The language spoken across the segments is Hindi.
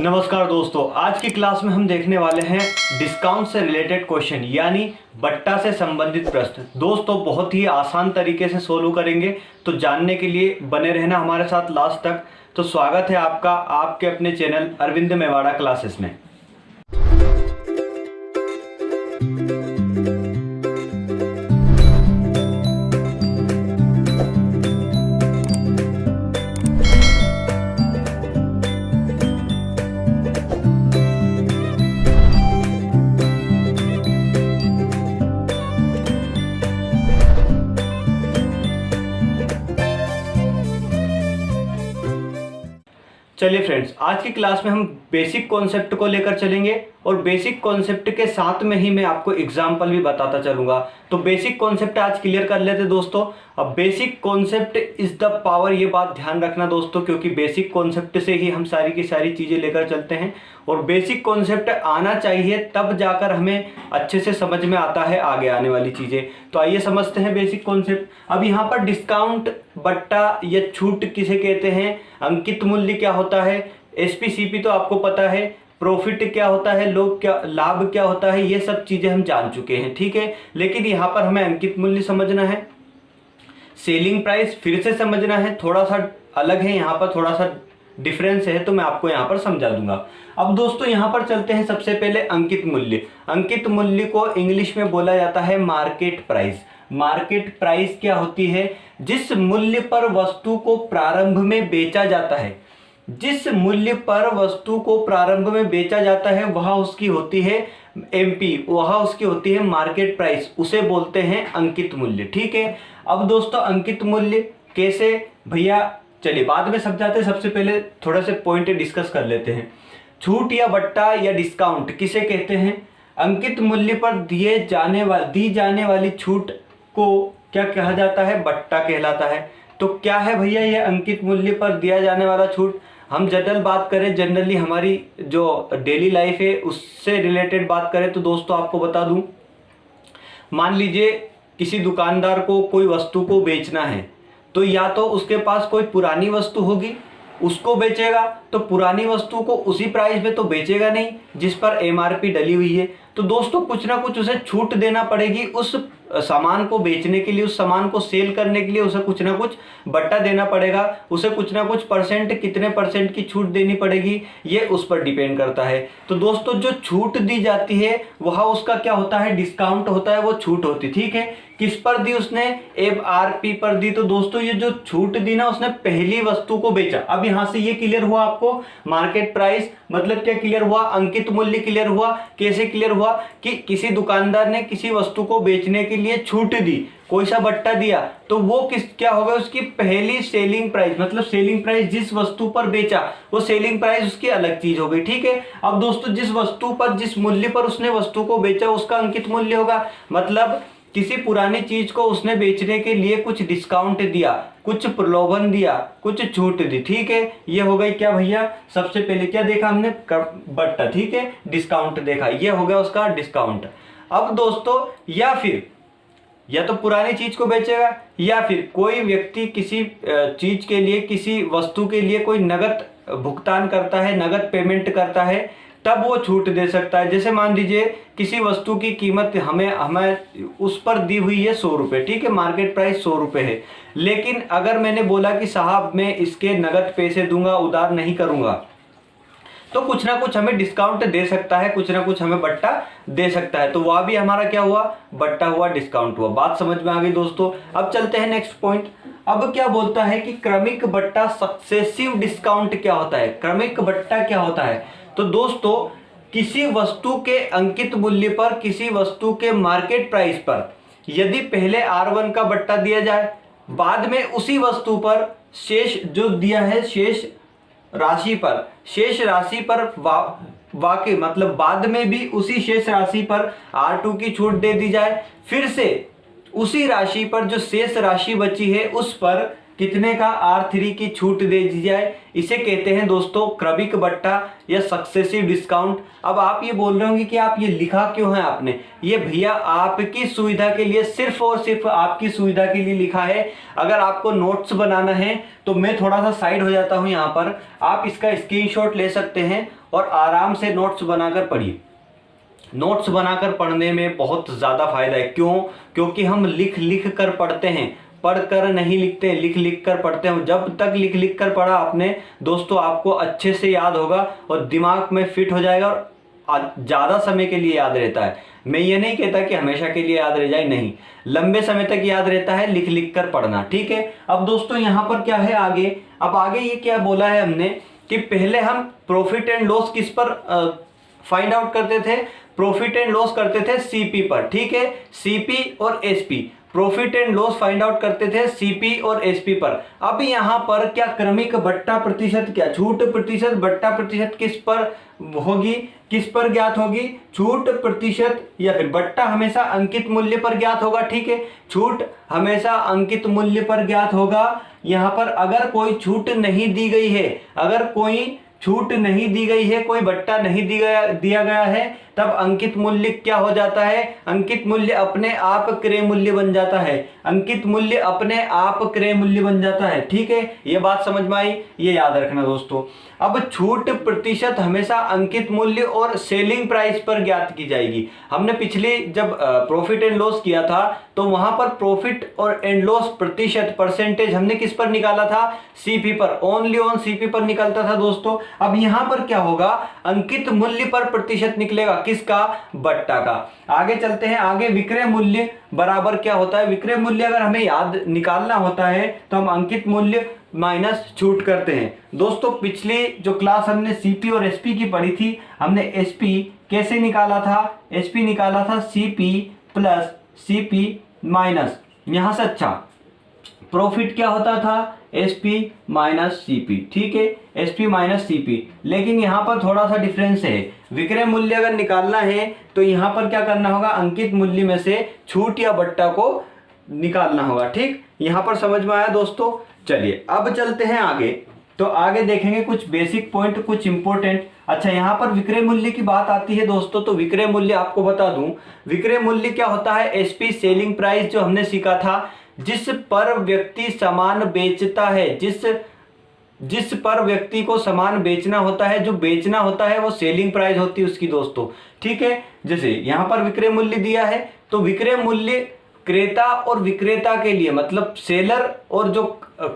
नमस्कार दोस्तों, आज की क्लास में हम देखने वाले हैं डिस्काउंट से रिलेटेड क्वेश्चन यानी बट्टा से संबंधित प्रश्न। दोस्तों बहुत ही आसान तरीके से सोल्व करेंगे, तो जानने के लिए बने रहना हमारे साथ लास्ट तक। तो स्वागत है आपका आपके अपने चैनल अरविंद मेवाड़ा क्लासेस में। चलिए फ्रेंड्स, आज की क्लास में हम बेसिक कॉन्सेप्ट को लेकर चलेंगे और बेसिक कॉन्सेप्ट के साथ में ही मैं आपको एग्जांपल भी बताता चलूंगा। तो बेसिक कॉन्सेप्ट आज क्लियर कर लेते दोस्तों। अब basic concept is the power, ये बात ध्यान रखना दोस्तों, क्योंकि बेसिक कॉन्सेप्ट से ही हम सारी की सारी चीज़ें लेकर चलते हैं और बेसिक कॉन्सेप्ट आना चाहिए, तब जाकर हमें अच्छे से समझ में आता है आगे आने वाली चीज़ें। तो आइए समझते हैं बेसिक कॉन्सेप्ट। अब यहाँ पर डिस्काउंट, बट्टा या छूट किसे कहते हैं, अंकित मूल्य क्या होता है, एसपीसीपी तो आपको पता है, प्रॉफिट क्या होता है, लाभ क्या होता है, ये सब चीजें हम जान चुके हैं, ठीक है। लेकिन यहाँ पर हमें अंकित मूल्य समझना है, सेलिंग प्राइस फिर से समझना है, थोड़ा सा अलग है, यहाँ पर थोड़ा सा डिफरेंस है, तो मैं आपको यहाँ पर समझा दूंगा। अब दोस्तों यहाँ पर चलते हैं सबसे पहले अंकित मूल्य। अंकित मूल्य को इंग्लिश में बोला जाता है मार्केट प्राइस। मार्केट प्राइस क्या होती है, जिस मूल्य पर वस्तु को प्रारंभ में बेचा जाता है, जिस मूल्य पर वस्तु को प्रारंभ में बेचा जाता है वह उसकी होती है एमपी, वह उसकी होती है मार्केट प्राइस, उसे बोलते हैं अंकित मूल्य, ठीक है। अब दोस्तों अंकित मूल्य कैसे भैया, चलिए बाद में समझाते हैं, सबसे पहले थोड़ा से पॉइंट डिस्कस कर लेते हैं। छूट या बट्टा या डिस्काउंट किसे कहते हैं, अंकित मूल्य पर दी जाने वाली छूट को क्या कहा जाता है, बट्टा कहलाता है। तो क्या है भैया ये अंकित मूल्य पर दिया जाने वाला छूट। हम जनरल बात करें, जनरली हमारी जो डेली लाइफ है उससे रिलेटेड बात करें, तो दोस्तों आपको बता दूं, मान लीजिए किसी दुकानदार को कोई वस्तु को बेचना है, तो या तो उसके पास कोई पुरानी वस्तु होगी, उसको बेचेगा, तो पुरानी वस्तु को उसी प्राइस में तो बेचेगा नहीं जिस पर एमआरपी डली हुई है। तो दोस्तों कुछ ना कुछ उसे छूट देना पड़ेगी उस सामान को बेचने के लिए, उस सामान को सेल करने के लिए उसे कुछ ना कुछ बट्टा देना पड़ेगा, उसे कुछ ना कुछ परसेंट, कितने परसेंट की छूट देनी पड़ेगी, ये उस पर डिपेंड करता है। तो दोस्तों जो छूट दी जाती है वह उसका क्या होता है, डिस्काउंट होता है, वो छूट होती, ठीक है। किस पर दी उसने, एमआरपी पर दी। तो दोस्तों ये जो छूट दी ना, उसने पहली वस्तु को बेचा। अब यहां से ये क्लियर हुआ आपको, मार्केट प्राइस मतलब क्या क्लियर हुआ, अंकित मूल्य क्लियर हुआ। कैसे क्लियर हुआ कि किसी दुकानदार ने किसी वस्तु को बेचने के लिए छूट दी, कोई सा बट्टा दिया, तो वो क्या होगा, उसकी पहली सेलिंग प्राइस, मतलब सेलिंग प्राइस जिस वस्तु पर बेचा वो सेलिंग प्राइस उसकी अलग चीज हो गई, ठीक है। अब दोस्तों जिस वस्तु पर, जिस मूल्य पर उसने वस्तु को बेचा उसका अंकित मूल्य होगा। मतलब किसी पुरानी चीज को उसने बेचने के लिए कुछ डिस्काउंट दिया, कुछ प्रलोभन दिया, कुछ छूट दी, ठीक है। ये हो गई क्या भैया, सबसे पहले क्या देखा हमने, बट्टा, ठीक है, डिस्काउंट देखा, ये हो गया उसका डिस्काउंट। अब दोस्तों या तो पुरानी चीज को बेचेगा, या फिर कोई व्यक्ति किसी चीज के लिए, किसी वस्तु के लिए कोई नगद भुगतान करता है, नगद पेमेंट करता है, तब वो छूट दे सकता है। जैसे मान लीजिए किसी वस्तु की कीमत हमें उस पर दी हुई है 100 रुपये, ठीक है, मार्केट प्राइस 100 रुपये है। लेकिन अगर मैंने बोला कि साहब मैं इसके नगद पैसे दूंगा, उधार नहीं करूंगा, तो कुछ ना कुछ हमें डिस्काउंट दे सकता है, कुछ ना कुछ हमें बट्टा दे सकता है। तो वह भी हमारा क्या हुआ, बट्टा हुआ, डिस्काउंट हुआ। बात समझ में आ गई दोस्तों। अब चलते हैं नेक्स्ट पॉइंट। अब क्या बोलता है कि क्रमिक बट्टा, सक्सेसिव डिस्काउंट क्या होता है, क्रमिक बट्टा क्या होता है। तो दोस्तों किसी वस्तु के अंकित मूल्य पर, किसी वस्तु के मार्केट प्राइस पर यदि पहले R1 का बट्टा दिया जाए, बाद में उसी वस्तु पर शेष जो दिया है, शेष राशि पर वाकई मतलब बाद में भी उसी शेष राशि पर R2 की छूट दे दी जाए, फिर से उसी राशि पर जो शेष राशि बची है उस पर कितने का R3 की छूट दे दी जाए। इसे कहते हैं दोस्तों क्रमिक बट्टा या सक्सेसिव डिस्काउंट। अब आप ये बोल रहे होंगे कि आप ये लिखा क्यों है आपने? ये भैया आपकी सुविधा के लिए, सिर्फ और सिर्फ आपकी सुविधा के लिए लिखा है। अगर आपको नोट्स बनाना है तो मैं थोड़ा सा साइड हो जाता हूं यहाँ पर, आप इसका स्क्रीनशॉट ले सकते हैं और आराम से नोट्स बनाकर पढ़िए। नोट्स बनाकर पढ़ने में बहुत ज़्यादा फायदा है। क्यों? क्योंकि हम लिख लिख कर पढ़ते हैं, पढ़ कर नहीं लिखते, लिख लिख कर पढ़ते हैं। जब तक लिख लिख कर पढ़ा आपने दोस्तों, आपको अच्छे से याद होगा और दिमाग में फिट हो जाएगा और ज़्यादा समय के लिए याद रहता है। मैं ये नहीं कहता कि हमेशा के लिए याद रह जाए, नहीं, लंबे समय तक याद रहता है लिख लिख कर पढ़ना, ठीक है। अब दोस्तों यहाँ पर क्या है आगे, अब आगे ये क्या बोला है हमने कि पहले हम प्रॉफिट एंड लॉस किस पर फाइंड आउट करते थे? प्रॉफिट एंड लॉस करते थे सीपी पर, ठीक है। सीपी और SP, profit and loss find out करते थे सीपी और एसपी पर। अब यहां पर क्या क्रमिक बट्टा प्रतिशत, क्या छूट प्रतिशत, बट्टा प्रतिशत किस पर होगी, किस पर ज्ञात होगी? छूट प्रतिशत या फिर बट्टा हमेशा अंकित मूल्य पर ज्ञात होगा, ठीक है। छूट हमेशा अंकित मूल्य पर ज्ञात होगा। यहां पर अगर कोई छूट नहीं दी गई है, अगर कोई छूट नहीं दी गई है, कोई बट्टा नहीं दिया गया है, तब अंकित मूल्य क्या हो जाता है? अंकित मूल्य अपने आप क्रय मूल्य बन जाता है। अंकित मूल्य अपने आप क्रय मूल्य बन जाता है, ठीक है। ये बात समझ में आई? ये याद रखना दोस्तों। अब छूट प्रतिशत हमेशा अंकित मूल्य और सेलिंग प्राइस पर ज्ञात की जाएगी। हमने पिछले जब प्रॉफिट एंड लॉस किया था तो वहां पर प्रॉफिट और एंड लॉस प्रतिशत, परसेंटेज हमने किस पर निकाला था? सीपी पर, ओनली ऑन सीपी पर निकलता था दोस्तों। अब यहां पर क्या होगा? अंकित मूल्य पर प्रतिशत निकलेगा, किसका? बट्टा का। आगे चलते हैं, आगे विक्रय मूल्य बराबर क्या होता है? विक्रय मूल्य अगर हमें याद निकालना होता है तो हम अंकित मूल्य माइनस छूट करते हैं। दोस्तों पिछली जो क्लास हमने सीपी और एसपी की पढ़ी थी, हमने एसपी कैसे निकाला था? एसपी निकाला था सीपी प्लस सीपी माइनस, यहां से अच्छा प्रॉफिट क्या होता था? एसपी माइनस सीपी, ठीक है, एसपी माइनस सीपी। लेकिन यहां पर थोड़ा सा डिफरेंस है। विक्रय मूल्य अगर निकालना है तो यहां पर क्या करना होगा? अंकित मूल्य में से छूट या बट्टा को निकालना होगा, ठीक। यहां पर समझ में आया दोस्तों? चलिए अब चलते हैं आगे। तो आगे देखेंगे कुछ बेसिक पॉइंट, कुछ इंपॉर्टेंट। अच्छा, यहां पर विक्रय मूल्य की बात आती है दोस्तों, तो विक्रय मूल्य आपको बता दूं, विक्रय मूल्य क्या होता है? एसपी सेलिंग प्राइस जो हमने सीखा था, जिस पर व्यक्ति सामान बेचता है, जिस पर व्यक्ति को सामान बेचना होता है, जो बेचना होता है वो सेलिंग प्राइस होती है उसकी दोस्तों, ठीक है। जैसे यहां पर विक्रय मूल्य दिया है तो विक्रय मूल्य क्रेता और विक्रेता के लिए, मतलब सेलर और जो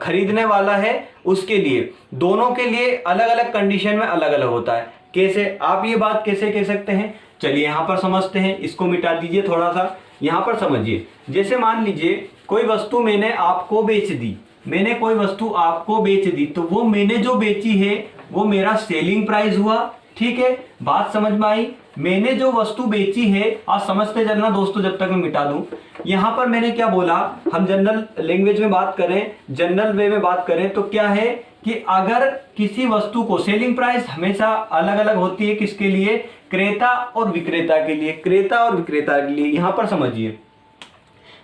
खरीदने वाला है उसके लिए, दोनों के लिए अलग अलग कंडीशन में अलग अलग होता है। कैसे? आप ये बात कैसे कह सकते हैं? चलिए यहां पर समझते हैं। इसको मिटा दीजिए थोड़ा सा, यहां पर समझिए। जैसे मान लीजिए कोई वस्तु मैंने आपको बेच दी, मैंने कोई वस्तु आपको बेच दी, तो वो मैंने जो बेची है वो मेरा सेलिंग प्राइस हुआ, ठीक है। बात समझ में आई? मैंने जो वस्तु बेची है, आज समझते चलना दोस्तों जब तक मैं मिटा दूं। यहां पर मैंने क्या बोला, हम जनरल लैंग्वेज में बात करें, जनरल वे में बात करें तो क्या है कि अगर किसी वस्तु को, सेलिंग प्राइस हमेशा अलग अलग होती है, किसके लिए? क्रेता और विक्रेता के लिए, क्रेता और विक्रेता के लिए। यहां पर समझिए,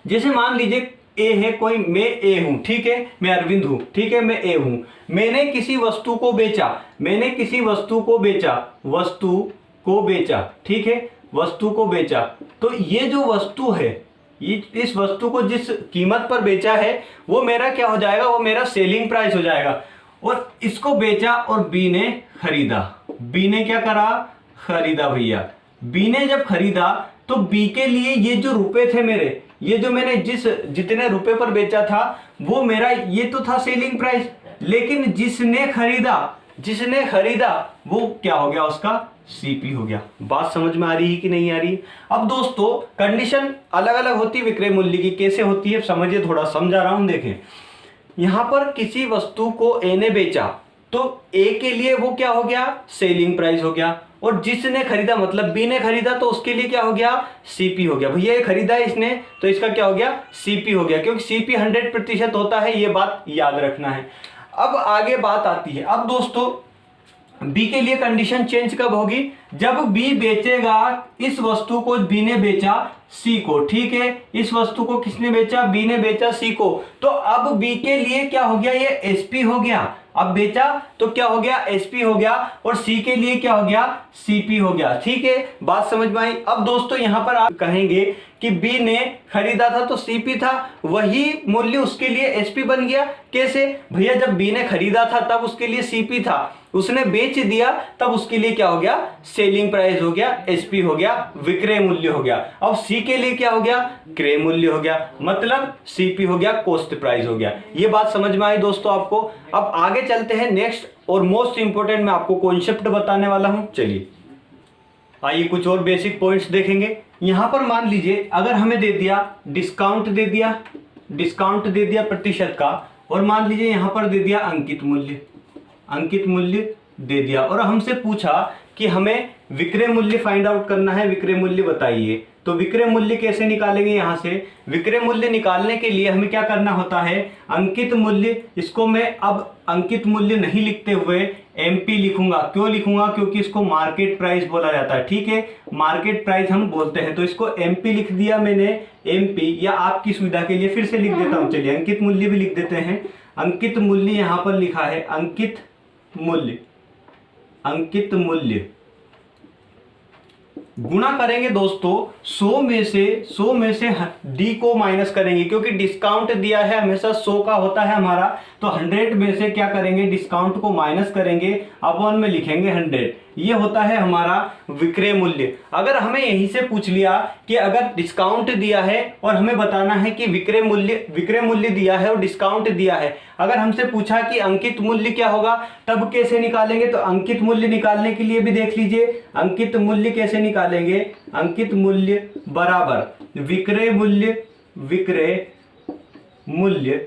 जैसे मान लीजिए ए है कोई, मैं ए हूं, ठीक है, मैं अरविंद हूं, ठीक है, मैं ए हूं। मैंने किसी वस्तु को बेचा, मैंने किसी वस्तु को बेचा, वस्तु को बेचा, ठीक है, वस्तु को बेचा। तो ये जो वस्तु है, ये इस वस्तु को जिस कीमत पर बेचा है वो मेरा क्या हो जाएगा? वो मेरा सेलिंग प्राइस हो जाएगा। और इसको बेचा और बी ने खरीदा, बी ने क्या करा? खरीदा भैया। बी ने जब खरीदा तो बी के लिए ये जो रुपए थे मेरे, ये जो मैंने जितने रुपए पर बेचा था वो मेरा, ये तो था सेलिंग प्राइस। लेकिन जिसने खरीदा वो क्या हो गया? उसका सीपी हो गया। बात समझ में आ रही है कि नहीं आ रही? अब दोस्तों कंडीशन अलग अलग होती है विक्रय मूल्य की। कैसे होती है समझिए, थोड़ा समझा रहा हूं। देखें, यहां पर किसी वस्तु को ए ने बेचा तो ए के लिए वो क्या हो गया? सेलिंग प्राइस हो गया। और जिसने खरीदा मतलब बी ने खरीदा तो उसके लिए क्या हो गया? सीपी हो गया। भैया ये खरीदा है इसने तो इसका क्या हो गया? सीपी हो गया, क्योंकि सीपी 100% होता है, ये बात याद रखना है। अब आगे बात आती है, अब दोस्तों बी के लिए कंडीशन चेंज कब होगी, जब बी बेचेगा इस वस्तु को, बी ने बेचा सी को, ठीक है, इस वस्तु को किसने बेचा, बी ने बेचा सी को, तो अब बी के लिए क्या हो गया, ये एसपी हो गया, अब बेचा तो क्या हो गया, एसपी हो गया, और सी के लिए क्या हो गया, सीपी हो गया, ठीक है, बात समझ में आई। अब दोस्तों यहां पर आप कहेंगे कि बी ने खरीदा था तो सीपी था, वही मूल्य उसके लिए एसपी बन गया, कैसे भैया, जब बी ने खरीदा था तब उसके लिए सीपी था, उसने बेच दिया तब उसके लिए क्या हो गया, सेलिंग प्राइस हो गया, एसपी हो गया, विक्रय मूल्य हो गया। अब सी के लिए क्या हो गया, क्रय मूल्य हो गया, मतलब सीपी हो गया, कॉस्ट प्राइस हो गया। ये बात समझ में आई दोस्तों आपको। अब आगे चलते हैं, नेक्स्ट और मोस्ट इंपोर्टेंट मैं आपको कॉन्सेप्ट बताने वाला हूं। चलिए आइए कुछ और बेसिक पॉइंट्स देखेंगे। यहां पर मान लीजिए अगर हमें दे दिया डिस्काउंट, दे दिया प्रतिशत का, और मान लीजिए यहां पर दे दिया अंकित मूल्य दे दिया, और हमसे पूछा कि हमें विक्रय मूल्य फाइंड आउट करना है, विक्रय मूल्य बताइए। तो विक्रय मूल्य कैसे निकालेंगे, यहां से विक्रय मूल्य निकालने के लिए हमें क्या करना होता है, अंकित मूल्य, इसको मैं अब अंकित मूल्य नहीं लिखते हुए एमपी लिखूंगा। क्यों लिखूंगा, क्योंकि इसको मार्केट प्राइस बोला जाता है, ठीक है, मार्केट प्राइस हम बोलते हैं, तो इसको एमपी लिख दिया मैंने, एमपी, या आपकी सुविधा के लिए फिर से लिख देता हूं, चलिए अंकित मूल्य भी लिख देते हैं। अंकित मूल्य यहां पर लिखा है, अंकित मूल्य गुणा करेंगे दोस्तों 100 में से डी को माइनस करेंगे, क्योंकि डिस्काउंट दिया है हमेशा 100 का होता है हमारा, तो 100 में से क्या करेंगे, डिस्काउंट को माइनस करेंगे, अपॉन में लिखेंगे 100, ये होता है हमारा विक्रय मूल्य। अगर हमें यहीं से पूछ लिया कि अगर डिस्काउंट दिया है और हमें बताना है कि विक्रय मूल्य दिया है और डिस्काउंट दिया है, अगर हमसे पूछा कि अंकित मूल्य क्या होगा, तब कैसे निकालेंगे, तो अंकित मूल्य निकालने के लिए भी देख लीजिए, अंकित मूल्य कैसे निकालेंगे, अंकित मूल्य बराबर विक्रय मूल्य।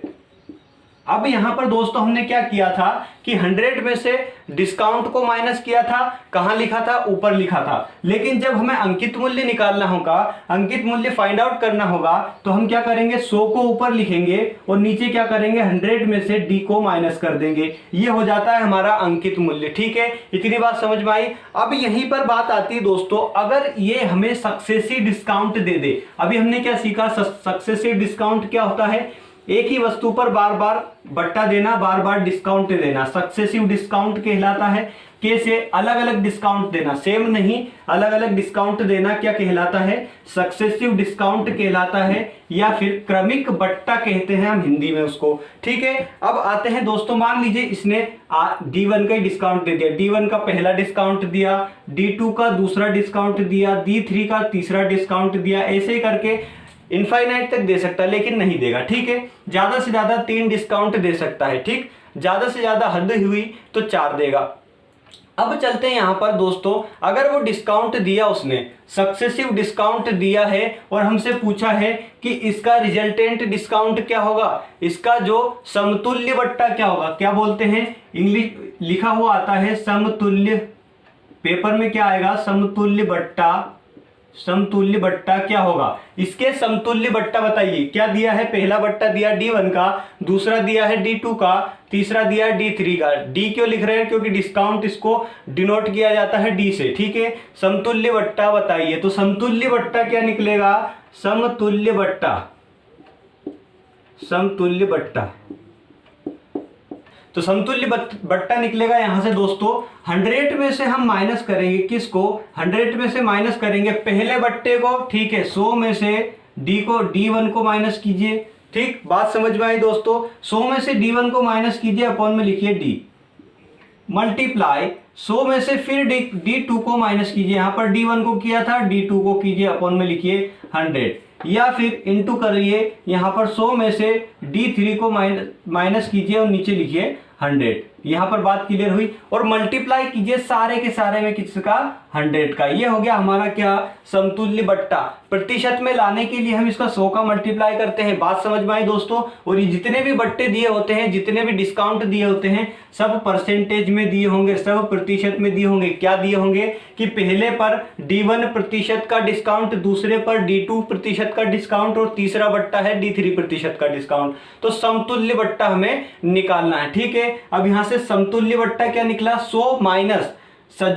अब यहां पर दोस्तों हमने क्या किया था कि 100 में से डिस्काउंट को माइनस किया था, कहां लिखा था, ऊपर लिखा था, लेकिन जब हमें अंकित मूल्य निकालना होगा, अंकित मूल्य फाइंड आउट करना होगा, तो हम क्या करेंगे, 100 को ऊपर लिखेंगे और नीचे क्या करेंगे, 100 में से डी को माइनस कर देंगे, ये हो जाता है हमारा अंकित मूल्य, ठीक है, इतनी बात समझ में आई। अब यहीं पर बात आती है दोस्तों, अगर ये हमें सक्सेसिव डिस्काउंट दे दे, अभी हमने क्या सीखा, सक्सेसिव डिस्काउंट क्या होता है, एक ही वस्तु पर बार बार बट्टा देना, बार बार डिस्काउंट देना, सक्सेसिव डिस्काउंट कहलाता है। कैसे, अलग अलग डिस्काउंट देना, सेम नहीं, अलग अलग डिस्काउंट देना क्या कहलाता है, सक्सेसिव डिस्काउंट कहलाता है, या फिर क्रमिक बट्टा कहते हैं हम हिंदी में उसको, ठीक है। अब आते हैं दोस्तों, मान लीजिए इसने D1 का ही डिस्काउंट दे दिया, D1 का पहला डिस्काउंट दिया, D2 का दूसरा डिस्काउंट दिया, D3 का तीसरा डिस्काउंट दिया, ऐसे करके इनफाइनाइट तक दे सकता है, लेकिन नहीं देगा, ठीक है, ज्यादा से ज्यादा 3 डिस्काउंट दे सकता है, ठीक, ज्यादा से ज्यादा हद हुई तो 4 देगा। अब चलते हैं यहां पर दोस्तों, अगर वो डिस्काउंट दिया, उसने सक्सेसिव डिस्काउंट दिया है और हमसे पूछा है कि इसका रिजल्टेंट डिस्काउंट क्या होगा, इसका जो समतुल्य बट्टा क्या होगा, क्या बोलते हैं, इंग्लिश लिखा हुआ आता है समतुल्य, पेपर में क्या आएगा, समतुल्य बट्टा क्या होगा, इसके समतुल्य बट्टा बताइए, क्या दिया है, पहला बट्टा दिया D1 का, दूसरा दिया है D2 का, तीसरा दिया है D3 का। D क्यों लिख रहे हैं, क्योंकि डिस्काउंट इसको डिनोट किया जाता है D से, ठीक है। समतुल्य बट्टा बताइए, तो समतुल्य बट्टा क्या निकलेगा, समतुल्य बट्टा, तो समतुल्य बट्टा निकलेगा यहां से दोस्तों, 100 में से हम माइनस करेंगे, किसको, 100 में से माइनस करेंगे पहले बट्टे को, ठीक है, 100 में से D1 को माइनस कीजिए, ठीक, बात समझ में आई दोस्तों, 100 में से D1 को माइनस कीजिए, अपॉन में लिखिए D, मल्टीप्लाई 100 में से फिर D2 को माइनस कीजिए, यहां पर D1 को किया था, D2 को कीजिए, अपॉन में लिखिए 100, या फिर इंटू करिए, यहां पर 100 में से D3 को माइनस कीजिए और नीचे लिखिए 100, यहां पर बात क्लियर हुई, और मल्टीप्लाई कीजिए सारे के सारे में किसका, 100 का, ये हो गया हमारा क्या, समतुल्य बट्टा। प्रतिशत में लाने के लिए हम इसका 100 का मल्टीप्लाई करते हैं, बात समझ में आई दोस्तों। और ये जितने भी बट्टे दिए होते हैं, जितने भी डिस्काउंट दिए होते हैं, सब परसेंटेज में दिए होंगे, सब प्रतिशत में दिए होंगे, क्या दिए होंगे कि पहले पर D1 प्रतिशत का डिस्काउंट, दूसरे पर D2 प्रतिशत का डिस्काउंट, और तीसरा बट्टा है D3 प्रतिशत का डिस्काउंट, तो समतुल्य बट्टा हमें निकालना है, ठीक है। अब यहां से से समतुल्य बट्टा क्या निकला 100 माइनस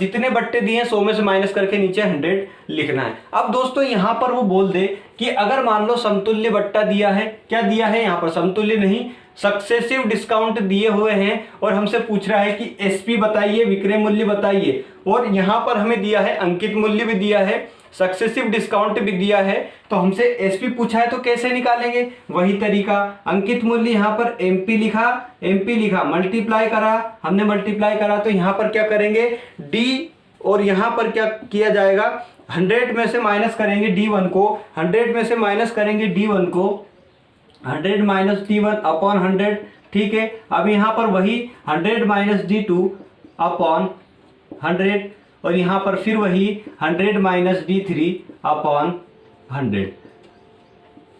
जितने बट्टे दिए हैं 100 में से माइनस करके नीचे 100 लिखना है। अब दोस्तों यहां पर वो बोल दे कि अगर मान लो समतुल्य बट्टा दिया है, क्या दिया है यहां पर, समतुल्य नहीं सक्सेसिव डिस्काउंट दिए हुए हैं और हमसे पूछ रहा है कि एसपी बताइए, विक्रय मूल्य बताइए, और यहां पर हमें दिया है अंकित मूल्य भी दिया है, सक्सेसिव डिस्काउंट भी दिया है, तो हमसे एसपी पूछा है तो कैसे निकालेंगे, वही तरीका, अंकित मूल्य यहां पर एमपी लिखा, मल्टीप्लाई करा, हमने मल्टीप्लाई करा तो यहां पर क्या करेंगे डी, और यहां पर क्या किया जाएगा 100 में से माइनस करेंगे D1 को, 100 में से माइनस करेंगे D1 को, 100 माइनस D1 अपॉन 100, ठीक है। अब यहां पर वही 100 माइनस D2 अपॉन 100, और यहां पर फिर वही 100 माइनस D3 अपॉन 100।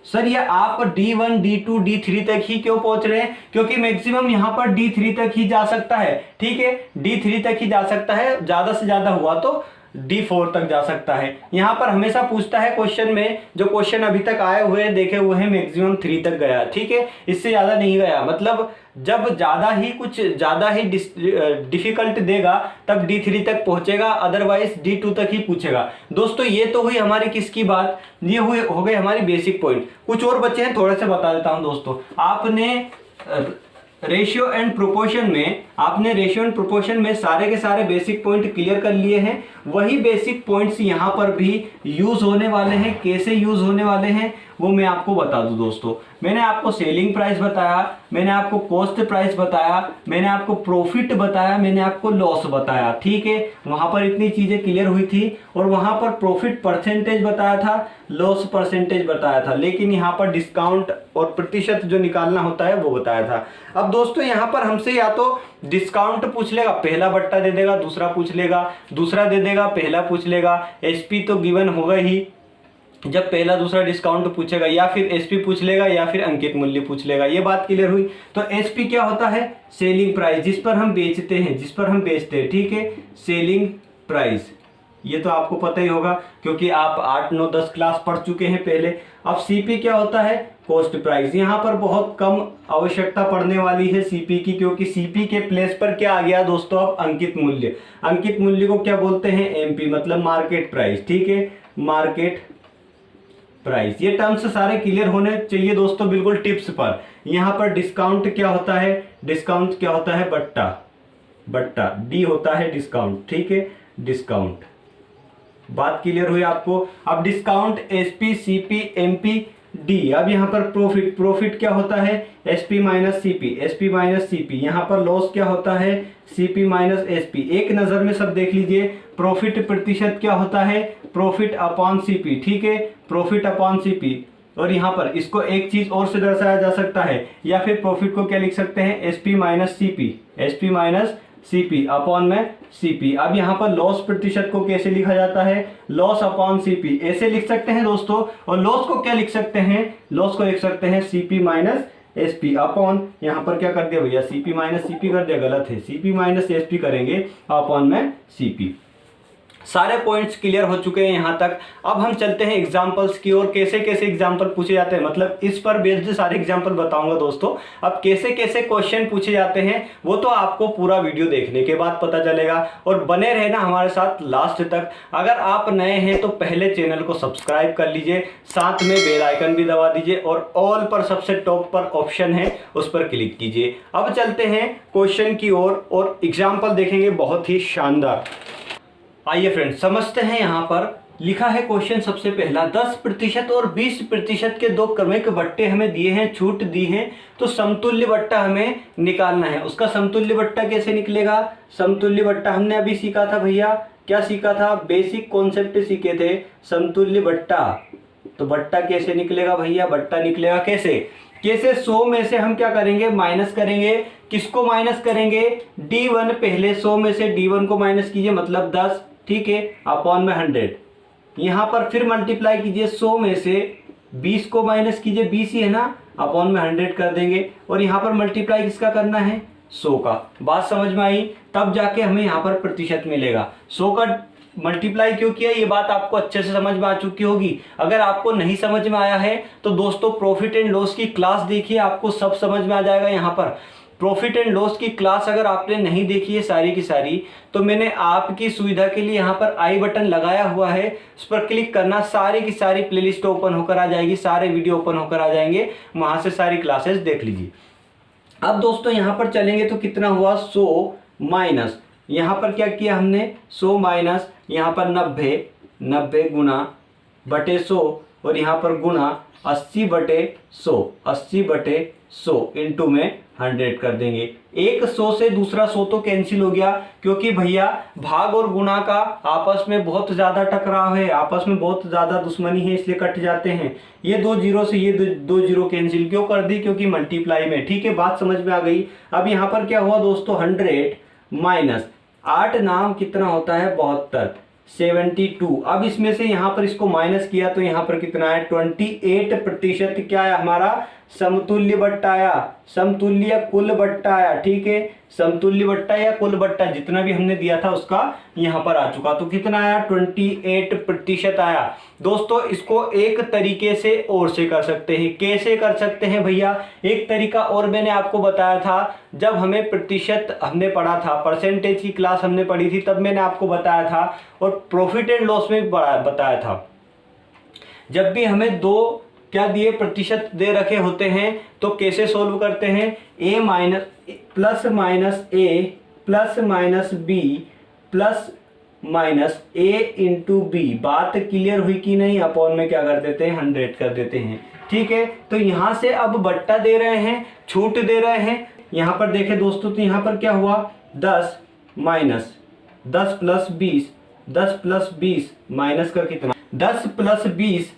सर ये आप D1 D2 D3 तक ही क्यों पहुंच रहे हैं, क्योंकि मैक्सिमम यहां पर D3 तक ही जा सकता है, ठीक है, D3 तक ही जा सकता है, ज्यादा से ज्यादा हुआ तो D4 तक जा सकता है। यहां पर हमेशा पूछता है क्वेश्चन में, जो क्वेश्चन अभी तक आए हुए हैं देखे हुए हैं मैक्सिमम 3 तक गया, ठीक है, इससे ज्यादा नहीं गया। मतलब जब कुछ ज्यादा ही डिफिकल्ट देगा तब D3 तक पहुंचेगा, अदरवाइज D2 तक ही पूछेगा। दोस्तों ये तो हुई हमारी किसकी बात, ये हो गए हमारी बेसिक पॉइंट। कुछ और बच्चे हैं, थोड़े से बता देता हूं दोस्तों। आपने रेशियो एंड प्रोपोर्शन में सारे के सारे बेसिक पॉइंट क्लियर कर लिए हैं। वही बेसिक पॉइंट्स यहाँ पर भी यूज होने वाले हैं। कैसे यूज होने वाले हैं वो मैं आपको बता दूं दोस्तों। मैंने आपको सेलिंग प्राइस बताया, मैंने आपको कॉस्ट प्राइस बताया, मैंने आपको प्रॉफिट बताया, मैंने आपको लॉस बताया, ठीक है। वहां पर इतनी चीजें क्लियर हुई थी, और वहां पर प्रॉफिट परसेंटेज बताया था, लॉस परसेंटेज बताया था, लेकिन यहाँ पर डिस्काउंट और प्रतिशत जो निकालना होता है वो बताया था। अब दोस्तों यहाँ पर हमसे या तो डिस्काउंट पूछ लेगा, पहला बट्टा दे देगा, दूसरा पूछ लेगा, दूसरा दे देगा, पहला पूछ लेगा, एसपी तो गिवन होगा ही जब पहला दूसरा डिस्काउंट पूछेगा, या फिर एसपी पूछ लेगा, या फिर अंकित मूल्य पूछ लेगा। ये बात क्लियर हुई। तो एसपी क्या होता है, सेलिंग प्राइस, जिस पर हम बेचते हैं, ठीक है, सेलिंग प्राइस। ये तो आपको पता ही होगा क्योंकि आप 8, 9, 10 क्लास पढ़ चुके हैं पहले। अब सीपी क्या होता है, कॉस्ट प्राइस। यहाँ पर बहुत कम आवश्यकता पड़ने वाली है सीपी की, क्योंकि सीपी के प्लेस पर क्या आ गया दोस्तों, अब अंकित मूल्य। अंकित मूल्य को क्या बोलते हैं, एमपी, मतलब मार्केट प्राइस, ठीक है, मार्केट प्राइस। ये टर्म्स सारे क्लियर होने चाहिए दोस्तों, बिल्कुल टिप्स पर। यहाँ पर डिस्काउंट क्या होता है, बट्टा डी होता है डिस्काउंट, ठीक है, डिस्काउंट। बात क्लियर हुई आपको। अब discount SP, CP, MP, D. अब यहाँ पर प्रॉफिट क्या होता है, एसपी माइनस सीपी। यहाँ पर लॉस क्या होता है, सीपी माइनस एसपी। एक नजर में सब देख लीजिए। प्रॉफिट प्रतिशत क्या होता है, प्रॉफिट अपॉन सीपी, ठीक है, प्रॉफिट अपॉन सीपी। और यहाँ पर इसको एक चीज और से दर्शाया जा सकता है, या फिर प्रॉफिट को क्या लिख सकते हैं, एसपी माइनस सीपी अपॉन में सीपी। अब यहाँ पर लॉस प्रतिशत को कैसे लिखा जाता है, लॉस अपॉन सीपी, ऐसे लिख सकते हैं दोस्तों। और लॉस को क्या लिख सकते हैं, लॉस को लिख सकते हैं सीपी माइनस एसपी अपॉन, यहाँ पर क्या कर दिया भैया, सीपी माइनस सीपी कर दिया, गलत है, सीपी माइनस एसपी करेंगे अपॉन में सीपी। सारे पॉइंट्स क्लियर हो चुके हैं यहाँ तक। अब हम चलते हैं एग्जांपल्स की ओर। कैसे कैसे एग्जांपल पूछे जाते हैं, मतलब इस पर बेस्ड सारे एग्जांपल बताऊंगा दोस्तों। अब कैसे कैसे क्वेश्चन पूछे जाते हैं वो तो आपको पूरा वीडियो देखने के बाद पता चलेगा, और बने रहना हमारे साथ लास्ट तक। अगर आप नए हैं तो पहले चैनल को सब्सक्राइब कर लीजिए, साथ में बेल आइकन भी दबा दीजिए, और ऑल पर सबसे टॉप पर ऑप्शन है उस पर क्लिक कीजिए। अब चलते हैं क्वेश्चन की ओर और एग्जाम्पल देखेंगे बहुत ही शानदार। आइए फ्रेंड्स समझते हैं। यहाँ पर लिखा है क्वेश्चन सबसे पहला, 10% और 20% के दो क्रमिक बट्टे हमें दिए हैं, छूट दी है, तो समतुल्य बट्टा हमें निकालना है। उसका समतुल्य बट्टा कैसे निकलेगा, समतुल्य बट्टा हमने अभी सीखा था भैया, क्या सीखा था, बेसिक कॉन्सेप्ट सीखे थे, समतुल्य बट्टा। तो बट्टा कैसे निकलेगा भैया, बट्टा निकलेगा कैसे 100 में से हम क्या करेंगे, माइनस करेंगे। किसको माइनस करेंगे, D1, पहले 100 में से D1 को माइनस कीजिए, मतलब 10, ठीक है, अपॉन में 100। यहां पर फिर मल्टीप्लाई कीजिए, 100 में से 20 को माइनस कीजिए, 20 ही है ना, अपॉन में 100 कर देंगे। और यहां पर मल्टीप्लाई किसका करना है, 100 का। बात समझ में आई, तब जाके हमें यहां पर प्रतिशत मिलेगा। 100 का मल्टीप्लाई क्यों किया, ये बात आपको अच्छे से समझ में आ चुकी होगी। अगर आपको नहीं समझ में आया है तो दोस्तों प्रॉफिट एंड लॉस की क्लास देखिए, आपको सब समझ में आ जाएगा। यहाँ पर प्रॉफिट एंड लॉस की क्लास अगर आपने नहीं देखी है सारी की सारी, तो मैंने आपकी सुविधा के लिए यहाँ पर आई बटन लगाया हुआ है, उस पर क्लिक करना, सारी की सारी प्लेलिस्ट ओपन होकर आ जाएगी, सारे वीडियो ओपन होकर आ जाएंगे, वहां से सारी क्लासेस देख लीजिए। अब दोस्तों यहाँ पर चलेंगे तो कितना हुआ 100 माइनस, यहाँ पर क्या किया हमने 100 माइनस, यहाँ पर 90 गुना बटे 100 और यहाँ पर गुना 80/100 इंटू में 100 कर देंगे। एक 100 से दूसरा 100 तो कैंसिल हो गया, क्योंकि भैया भाग और गुना का आपस में बहुत ज़्यादा टकराव है, आपस में बहुत ज़्यादा दुश्मनी है, इसलिए कट जाते हैं। ये 2 जीरो से ये दो जीरो कैंसिल क्यों कर दी, क्योंकि मल्टीप्लाई में। ठीक है, बात समझ में आ गई। अब यहाँ पर क्या हुआ दोस्तों 100 माइनस 8 नाम कितना होता है 72, 72। अब इसमें से यहाँ पर इसको माइनस किया तो यहाँ पर कितना है 28% क्या है हमारा समतुल्य बट्टा आया, समतुल्य कुल बट्टा आया। ठीक है, समतुल्य बट्टा या कुल बट्टा जितना भी हमने दिया था उसका यहाँ पर आ चुका, तो कितना आया 28% आया। दोस्तों इसको एक तरीके से और से कर सकते हैं। कैसे कर सकते हैं भैया, एक तरीका और मैंने आपको बताया था, जब हमें प्रतिशत हमने पढ़ा था, परसेंटेज की क्लास हमने पढ़ी थी, तब मैंने आपको बताया था, और प्रॉफिट एंड लॉस में भी बताया था। जब भी हमें दो क्या दिए प्रतिशत दे रखे होते हैं तो कैसे सोल्व करते हैं, a minus plus minus A plus minus B plus minus A into B. बात क्लियर हुई कि नहीं, अपॉन में क्या कर देते हैं 100 कर देते हैं। ठीक है, तो यहां से अब बट्टा दे रहे हैं, छूट दे रहे हैं। यहां पर देखें दोस्तों, तो यहां पर क्या हुआ 10 माइनस 10 प्लस 20, 10 प्लस 20 माइनस का कितना 10 प्लस 20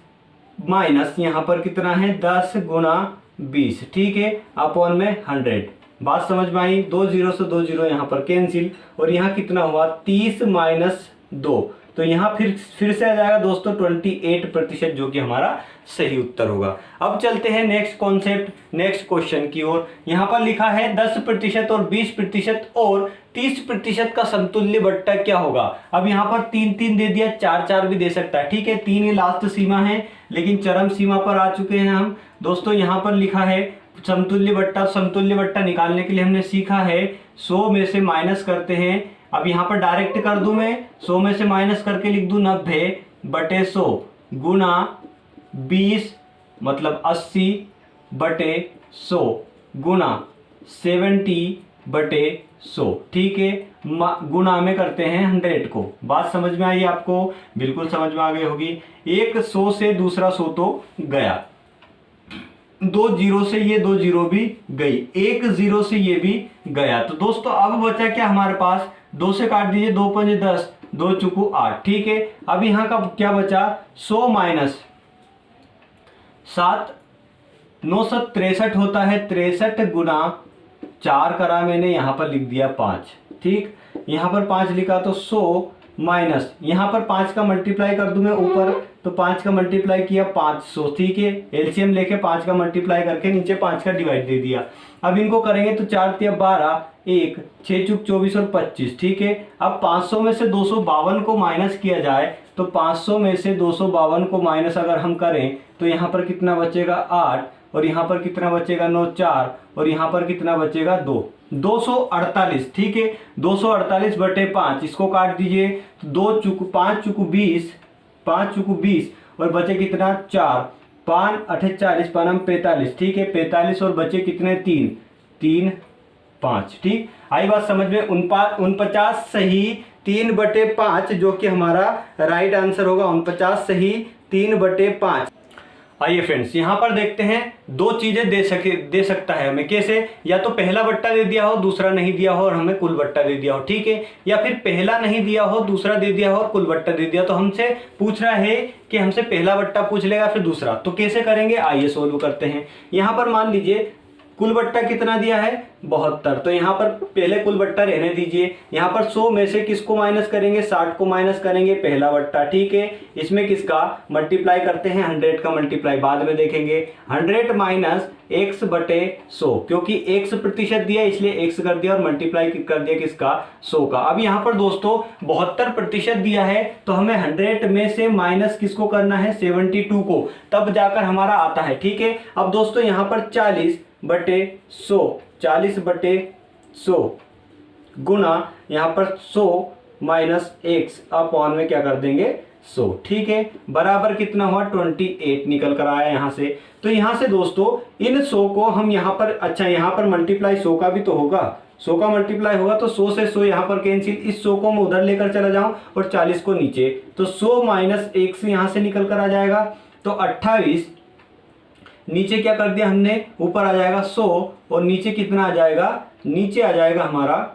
माइनस यहाँ पर कितना है 10 गुना 20। ठीक है, अपॉन में 100। बात समझ में आई, 2 जीरो से 2 जीरो यहाँ पर कैंसिल, और यहाँ कितना हुआ 30 माइनस 2, तो यहाँ फिर से आ जाएगा दोस्तों 28%, जो कि हमारा सही उत्तर होगा। अब चलते हैं नेक्स्ट कॉन्सेप्ट, नेक्स्ट क्वेश्चन की ओर। यहाँ पर लिखा है 10% और 20% और 30% का समतुल्य बट्टा क्या होगा। अब यहाँ पर 3 दे दिया, 4 भी दे सकता है। ठीक है, 3 ही लास्ट सीमा है, लेकिन चरम सीमा पर आ चुके हैं हम दोस्तों। यहाँ पर लिखा है समतुल्य बट्टा, समतुल्य बट्टा निकालने के लिए हमने सीखा है 100 में से माइनस करते हैं। अब यहाँ पर डायरेक्ट कर दूं मैं, 100 में से माइनस करके लिख दूं 90/100 गुना 20 मतलब 80/100 गुना 70/100। ठीक है, गुना में करते हैं 100 को। बात समझ में आई आपको, बिल्कुल समझ में आ गई होगी। एक 100 से दूसरा 100 तो गया, 2 जीरो से ये 2 जीरो भी गई, 1 जीरो से ये भी गया। तो दोस्तों अब बचा क्या हमारे पास, 2 से काट दीजिए, 2 पंजे 10, 2 चुकू 8। ठीक है, अब यहाँ का क्या बचा 100 माइनस 7, 963 होता है, 63 गुना 4 करा मैंने, यहाँ पर लिख दिया 5। ठीक, यहाँ पर 5 लिखा, तो 100 माइनस यहाँ पर 5 का मल्टीप्लाई कर दूं मैं ऊपर, तो 5 का मल्टीप्लाई किया 500। ठीक है, एलसीएम लेके 5 का मल्टीप्लाई करके नीचे 5 का डिवाइड दे दिया। अब इनको करेंगे तो 4 × 12, 1, 6 चुक 24 और 25। ठीक है, अब 500 में से 252 को माइनस किया जाए, तो 500 में से 252 को माइनस अगर हम करें तो यहाँ पर कितना बचेगा 8, और यहाँ पर कितना बचेगा 9, 4, और यहाँ पर कितना बचेगा 2, 248। ठीक है, 248/5, इसको काट दीजिए, 2 चुक 5 चुक 20, 5 चुक 20 और बचे कितना 4, 5 8 40, 5 45। ठीक है, 45 और बचे कितने 3, 3 5। ठीक, आई बात समझ में। 49 सही 3/5, जो कि हमारा राइट आंसर होगा। 49 सही 3/5। आइए फ्रेंड्स, यहाँ पर देखते हैं, 2 चीजें दे सकता है हमें। कैसे, या तो पहला बट्टा दे दिया हो, दूसरा नहीं दिया हो और हमें कुल बट्टा दे दिया हो। ठीक है, या फिर पहला नहीं दिया हो, दूसरा दे दिया हो और कुल बट्टा दे दिया। तो हमसे पूछ रहा है कि हमसे पहला बट्टा पूछ लेगा फिर दूसरा, तो कैसे करेंगे, आइए सोल्व करते हैं। यहाँ पर मान लीजिए कुल बट्टा कितना दिया है 72, तो यहाँ पर पहले कुल बट्टा रहने दीजिए। यहाँ पर 100 में से किसको माइनस करेंगे, 60 को माइनस करेंगे, पहला बट्टा। ठीक है, इसमें किसका मल्टीप्लाई करते हैं 100 का मल्टीप्लाई बाद में देखेंगे। 100 माइनस x/100, क्योंकि x% दिया इसलिए x कर दिया और मल्टीप्लाई कर दिया किसका 100 का। अब यहाँ पर दोस्तों 72% दिया है, तो हमें 100 में से माइनस किसको करना है 72 को, तब जाकर हमारा आता है। ठीक है, अब दोस्तों यहाँ पर 40/100 40/100 गुना यहाँ पर 100 माइनस x अपॉन में क्या कर देंगे 100, ठीक है, बराबर कितना हुआ 28 निकल कर आया यहाँ से। तो यहाँ से दोस्तों इन 100 को हम यहाँ पर, अच्छा यहाँ पर मल्टीप्लाई 100 का भी तो होगा, 100 का मल्टीप्लाई होगा तो 100 से 100 यहाँ पर कैंसिल, इस 100 को मैं उधर लेकर चला जाऊँ और 40 को नीचे, तो 100 माइनस 1 यहाँ से निकल कर आ जाएगा, तो 28 नीचे क्या कर दिया हमने, ऊपर आ जाएगा 100 और नीचे कितना आ जाएगा, नीचे आ जाएगा हमारा,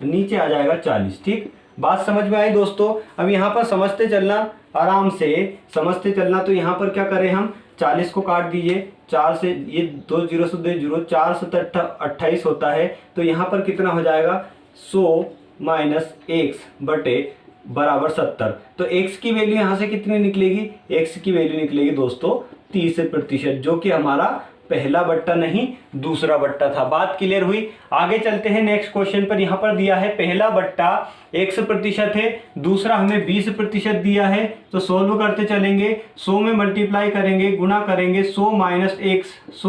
नीचे आ जाएगा 40। ठीक, बात समझ में आई दोस्तों। अब यहाँ पर समझते चलना, आराम से समझते चलना। तो यहाँ पर क्या करें हम, 40 को काट दीजिए, 4 से ये 2 जीरो से 2 जीरो, 4 से 28 होता है, तो यहाँ पर कितना हो जाएगा 100 माइनस x बटे बराबर 70। तो x की वैल्यू यहाँ से कितनी निकलेगी, x की वैल्यू निकलेगी दोस्तों 30%, जो कि हमारा पहला बट्टा नहीं दूसरा बट्टा था। बात क्लियर हुई। आगे चलते हैं नेक्स्ट क्वेश्चन पर। यहाँ पर दिया है पहला बट्टा 100% है, दूसरा हमें 20% दिया है, तो सोल्व करते चलेंगे, 100 में मल्टीप्लाई करेंगे, गुना करेंगे, 100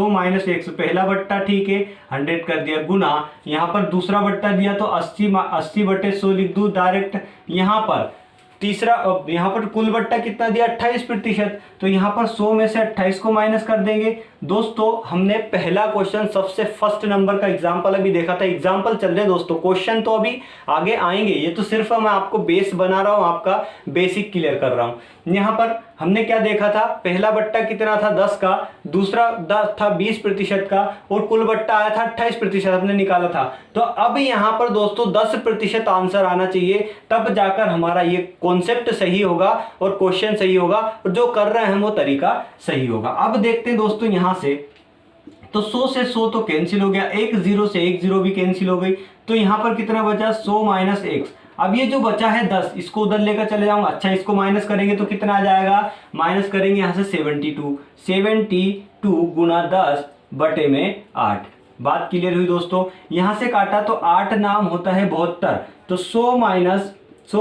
माइनस x पहला बट्टा, ठीक है, 100 कर दिया, गुना यहाँ पर दूसरा बट्टा दिया तो 80/100 लिख दूँ डायरेक्ट। यहाँ पर तीसरा, यहाँ पर कुल बट्टा कितना दिया 28%, तो यहाँ पर 100 में से 28 को माइनस कर देंगे। दोस्तों हमने पहला क्वेश्चन सबसे फर्स्ट नंबर का एग्जाम्पल अभी देखा था, एग्जाम्पल चल रहे हैं दोस्तों, क्वेश्चन तो अभी आगे आएंगे, ये तो सिर्फ मैं आपको बेस बना रहा हूँ, आपका बेसिक क्लियर कर रहा हूँ। यहाँ पर हमने क्या देखा था, पहला बट्टा कितना था 10 का, दूसरा था 20% का, और कुल बट्टा आया था 28% हमने निकाला था। तो अब यहाँ पर दोस्तों 10% आंसर आना चाहिए, तब जाकर हमारा ये कॉन्सेप्ट सही होगा और क्वेश्चन सही होगा और जो कर रहे हैं हम वो तरीका सही होगा। अब देखते हैं दोस्तों यहाँ से, तो 100 से 100 तो कैंसिल हो गया, 1 0 से 1 0 भी कैंसिल हो गई, तो यहाँ पर कितना बचा 100 माइनस x। अब ये जो बचा है 10, इसको उधर लेकर चले जाऊंगा, अच्छा इसको माइनस करेंगे तो कितना आ जाएगा, माइनस करेंगे यहाँ से 72 गुना 10 बटे में 8। बात क्लियर हुई दोस्तों। यहाँ से काटा तो 8 नाम होता है 72, तो 100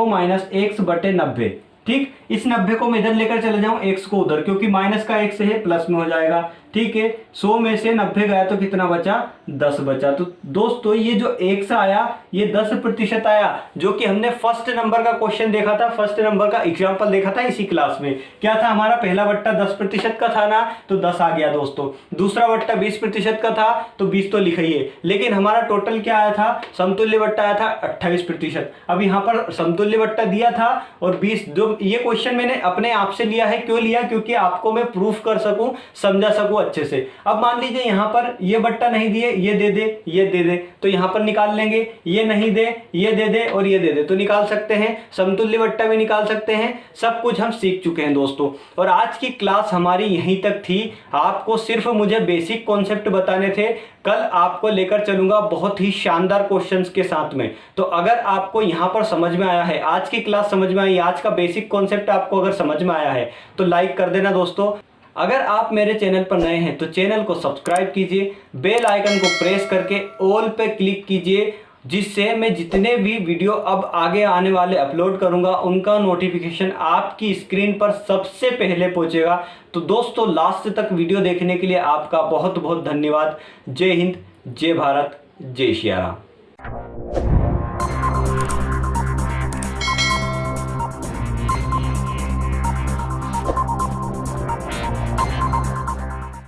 माइनस x बटे 90। ठीक, इस 90 को मैं इधर लेकर चले जाऊं, x को उधर, क्योंकि माइनस का x है प्लस में हो जाएगा। ठीक है, 100 में से 90 गया तो कितना बचा 10 बचा। तो दोस्तों ये जो x आया ये 10% आया, जो कि हमने फर्स्ट नंबर का क्वेश्चन देखा था, फर्स्ट नंबर का एग्जांपल देखा था इसी क्लास में। क्या था हमारा, पहला बट्टा 10% का था ना, तो 10 आ गया दोस्तों। दूसरा बट्टा 20% का था तो 20 तो लिखा ही है, लेकिन हमारा टोटल क्या आया था, समतुल्य बट्टा आया था 28%। अब यहाँ पर समतुल्य बट्टा दिया था और 20, जो ये क्वेश्चन मैंने अपने आप से लिया है, क्यों लिया, क्योंकि आपको मैं प्रूफ कर सकूं, समझा सकूं अच्छे से। अब मान लीजिए यहाँ पर ये बट्टा नहीं दिए, ये दे दे, ये दे दे, तो यहाँ पर निकाल लेंगे, ये नहीं दे, ये दे दे और ये दे दे, तो निकाल सकते हैं, समतुल्य बट्टा भी निकाल सकते हैं। सब कुछ हम सीख चुके हैं दोस्तों, और आज की क्लास हमारी यहीं तक थी। आपको सिर्फ मुझे बेसिक कॉन्सेप्ट बताने थे, कल आपको लेकर चलूंगा बहुत ही शानदार क्वेश्चंस के साथ में। तो अगर आपको यहाँ पर समझ में आया है, आज की क्लास समझ में आई, आज का बेसिक कॉन्सेप्ट आपको अगर समझ में आया है तो लाइक कर देना दोस्तों। अगर आप मेरे चैनल पर नए हैं तो चैनल को सब्सक्राइब कीजिए, बेल आइकन को प्रेस करके ऑल पे क्लिक कीजिए, जिससे मैं जितने भी वीडियो अब आगे आने वाले अपलोड करूंगा उनका नोटिफिकेशन आपकी स्क्रीन पर सबसे पहले पहुंचेगा। तो दोस्तों लास्ट तक वीडियो देखने के लिए आपका बहुत बहुत धन्यवाद। जय हिंद, जय भारत, जय श्री राम।